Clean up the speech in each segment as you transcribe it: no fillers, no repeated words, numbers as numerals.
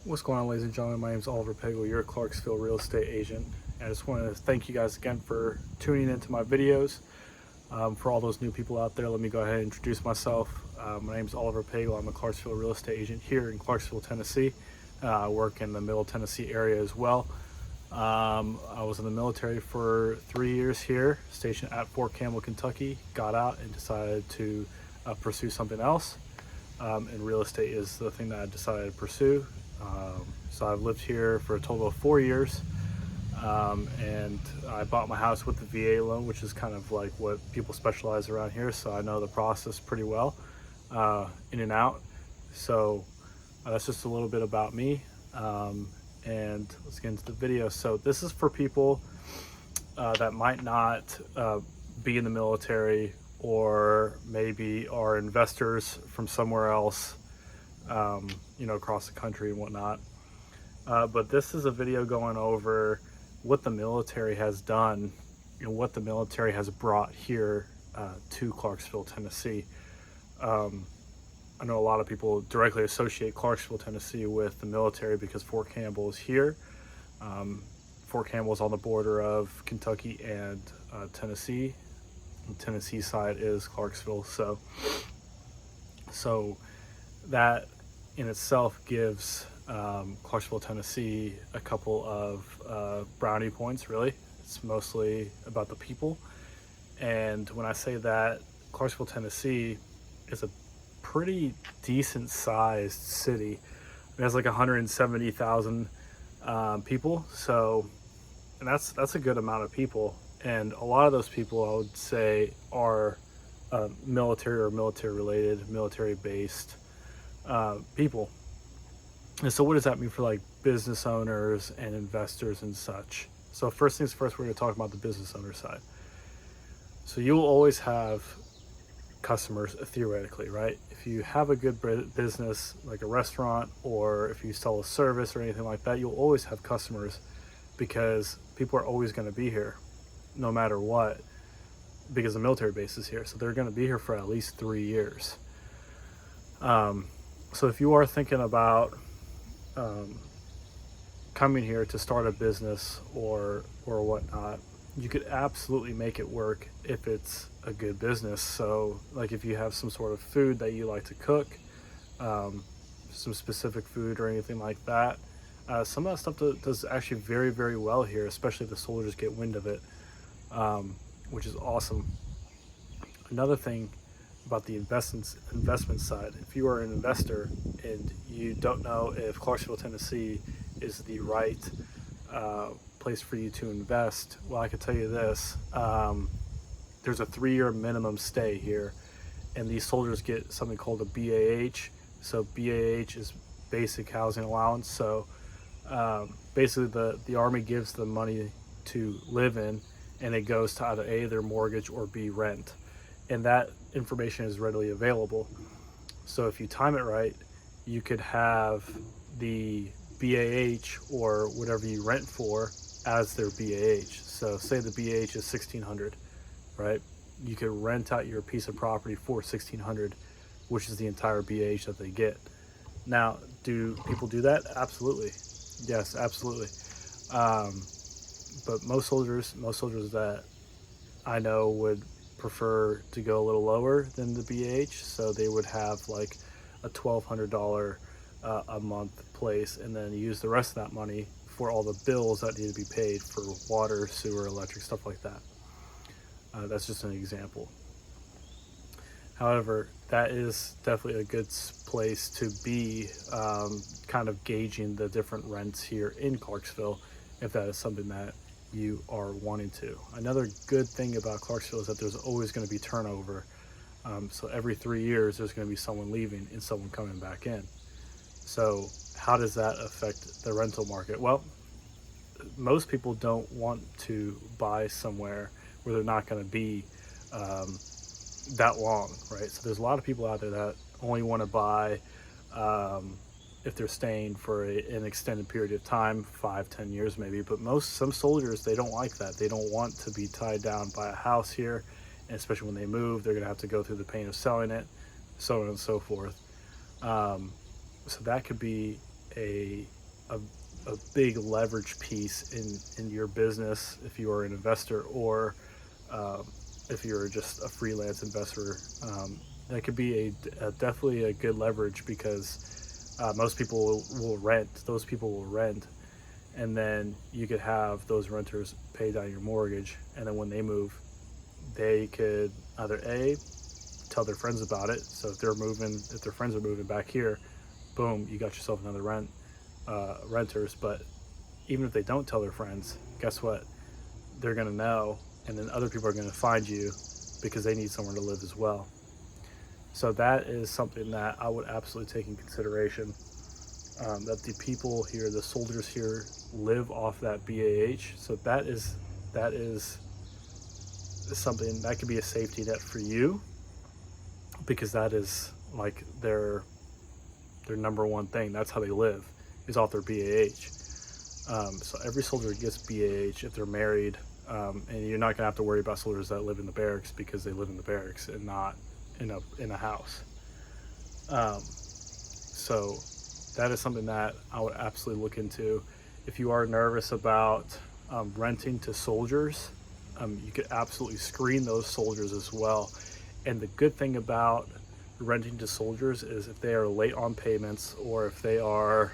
What's going on, ladies and gentlemen? My name is Oliver Pagel, your Clarksville real estate agent. And I just want to thank you guys again for tuning into my videos. For all those new people out there, let me go ahead and introduce myself. My name is Oliver Pagel. I'm a Clarksville real estate agent here in Clarksville, Tennessee. I work in the Middle Tennessee area as well. I was in the military for 3 years here, stationed at Fort Campbell, Kentucky. Got out and decided to pursue something else. And real estate is the thing that I decided to pursue. So I've lived here for a total of 4 years, and I bought my house with the VA loan, which is kind of like what people specialize around here. So I know the process pretty well, in and out. So that's just a little bit about me, and let's get into the video. So this is for people that might not be in the military, or maybe are investors from somewhere else, across the country and whatnot. But this is a video going over what the military has done and what the military has brought here to Clarksville, Tennessee. I know a lot of people directly associate Clarksville, Tennessee with the military because Fort Campbell is here. Fort Campbell is on the border of Kentucky and Tennessee. The Tennessee side is Clarksville. So that in itself gives Clarksville, Tennessee a couple of brownie points, really. It's mostly about the people. And when I say that, Clarksville, Tennessee is a pretty decent sized city. It has like 170,000 people. So, and that's a good amount of people. And a lot of those people, I would say, are military or military related, military based people. And so what does that mean for like business owners and investors and such? So first things first, we're going to talk about the business owner side. So you'll always have customers, theoretically, right? If you have a good business like a restaurant, or if you sell a service or anything like that, you'll always have customers, because people are always going to be here no matter what, because the military base is here. So they're going to be here for at least 3 years. So if you are thinking about coming here to start a business or whatnot, you could absolutely make it work if it's a good business. So like if you have some sort of food that you like to cook, some specific food or anything like that, some of that stuff does actually very, very well here, especially if the soldiers get wind of it, which is awesome. Another thing about the investment side, if you are an investor and you don't know if Clarksville, Tennessee is the right place for you to invest, well, I can tell you this: there's a 3-year minimum stay here, and these soldiers get something called a BAH. So BAH is basic housing allowance. So basically the Army gives them money to live in, and it goes to either A, their mortgage, or B, rent. And that information is readily available. So if you time it right, you could have the BAH or whatever you rent for as their BAH. So say the BAH is $1,600, right? You could rent out your piece of property for $1,600, which is the entire BAH that they get. Now, do people do that? Absolutely. Yes, absolutely. But most soldiers that I know would prefer to go a little lower than the BH. So they would have like a $1,200 a month place, and then use the rest of that money for all the bills that need to be paid for water, sewer, electric, stuff like that. That's just an example. However, that is definitely a good place to be, kind of gauging the different rents here in Clarksville, if that is something that you are wanting to. Another good thing about Clarksville is that there's always going to be turnover. So every 3 years, there's going to be someone leaving and someone coming back in. So how does that affect the rental market? Well, most people don't want to buy somewhere where they're not going to be that long, right? So there's a lot of people out there that only want to buy if they're staying for an extended period of time, 5-10 years maybe. But some soldiers, they don't like that. They don't want to be tied down by a house here, and especially when they move, they're going to have to go through the pain of selling it, so on and so forth. So that could be a, a big leverage piece in your business if you are an investor, or if you're just a freelance investor. That could be definitely a good leverage, because most people will rent. Those people will rent, and then you could have those renters pay down your mortgage, and then when they move, they could either tell their friends about it. So if their friends are moving back here, boom, you got yourself another renters. But even if they don't tell their friends, guess what? They're gonna know, and then other people are gonna find you because they need somewhere to live as well. So that is something that I would absolutely take in consideration. That the people here, the soldiers here, live off that BAH. So that is something that could be a safety net for you, because that is like their number one thing. That's how they live, is off their BAH. So every soldier gets BAH if they're married, and you're not gonna have to worry about soldiers that live in the barracks, because they live in the barracks and not in a house. So that is something that I would absolutely look into. If you are nervous about renting to soldiers, you could absolutely screen those soldiers as well. And the good thing about renting to soldiers is if they are late on payments, or if they are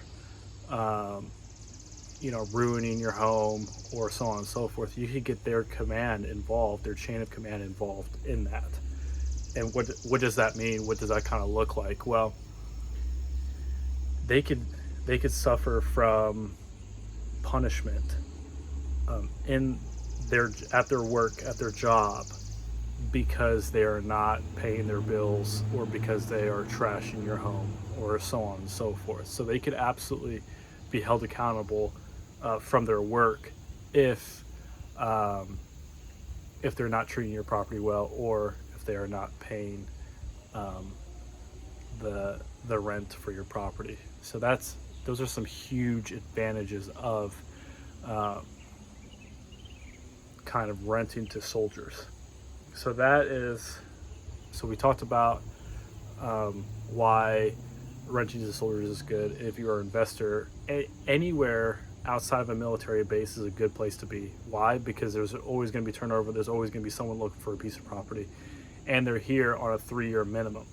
ruining your home, or so on and so forth, you could get their command involved, their chain of command involved in that. And what does that mean? What does that kind of look like? Well, they could suffer from punishment at their work, at their job, because they are not paying their bills, or because they are trashing your home, or so on and so forth. So they could absolutely be held accountable from their work if they're not treating your property well, or if they are not paying the rent for your property. So those are some huge advantages of kind of renting to soldiers. So we talked about why renting to soldiers is good. If you are an investor, anywhere outside of a military base is a good place to be. Why? Because there's always going to be turnover. There's always going to be someone looking for a piece of property, and they're here on a 3-year minimum.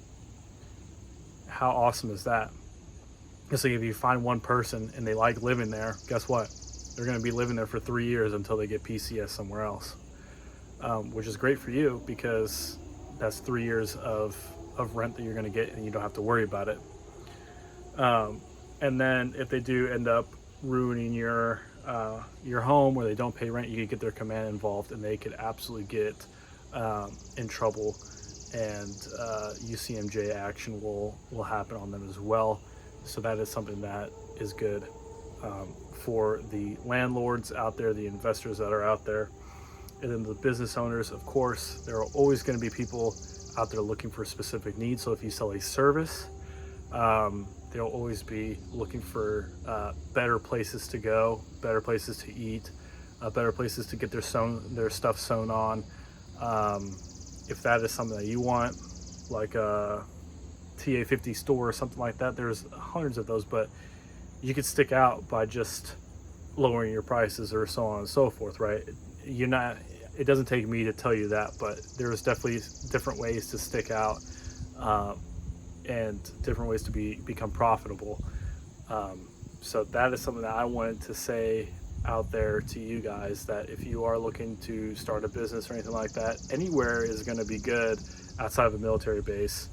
How awesome is that? So if you find one person and they like living there, guess what? They're going to be living there for 3 years until they get PCS somewhere else, which is great for you, because that's 3 years of rent that you're going to get, and you don't have to worry about it. And then if they do end up ruining your home, or they don't pay rent, you could get their command involved, and they could absolutely get in trouble, and UCMJ action will happen on them as well. So that is something that is good for the landlords out there, the investors that are out there. And then the business owners, of course, there are always going to be people out there looking for specific needs. So if you sell a service, they'll always be looking for better places to go, better places to eat, better places to get their stuff sewn on. If that is something that you want, like a TA50 store or something like that, there's hundreds of those, but you could stick out by just lowering your prices, or so on and so forth, right? It doesn't take me to tell you that, but there's definitely different ways to stick out, and different ways to become profitable. So that is something that I wanted to say out there to you guys, that if you are looking to start a business or anything like that, anywhere is going to be good outside of a military base,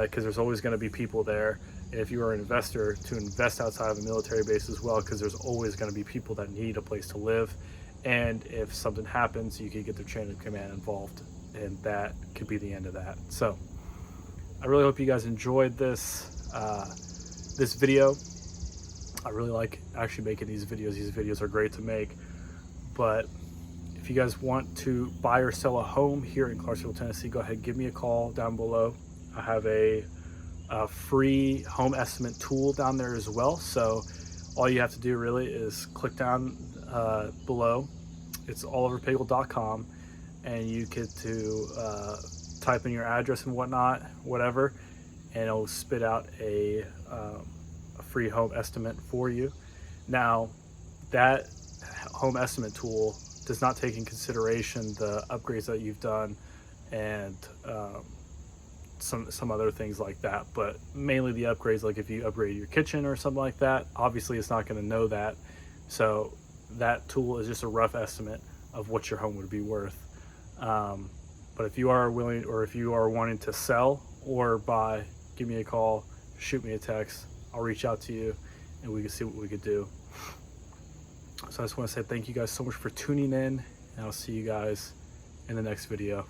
because there's always going to be people there. And if you are an investor, to invest outside of a military base as well, because there's always going to be people that need a place to live. And if something happens, you can get their chain of command involved, and that could be the end of that. So I really hope you guys enjoyed this video. I really like actually making these videos. These videos are great to make. But if you guys want to buy or sell a home here in Clarksville, Tennessee, go ahead and give me a call down below. I have a free home estimate tool down there as well. So all you have to do really is click down below. It's alloverpagel.com, and you get to type in your address and whatnot, whatever, and it'll spit out a a free home estimate for you. Now, that home estimate tool does not take in consideration the upgrades that you've done and some other things like that, but mainly the upgrades. Like if you upgrade your kitchen or something like that, obviously it's not going to know that. So that tool is just a rough estimate of what your home would be worth. But if you are willing, or if you are wanting to sell or buy, give me a call, shoot me a text. I'll reach out to you and we can see what we could do. So I just want to say thank you guys so much for tuning in, and I'll see you guys in the next video.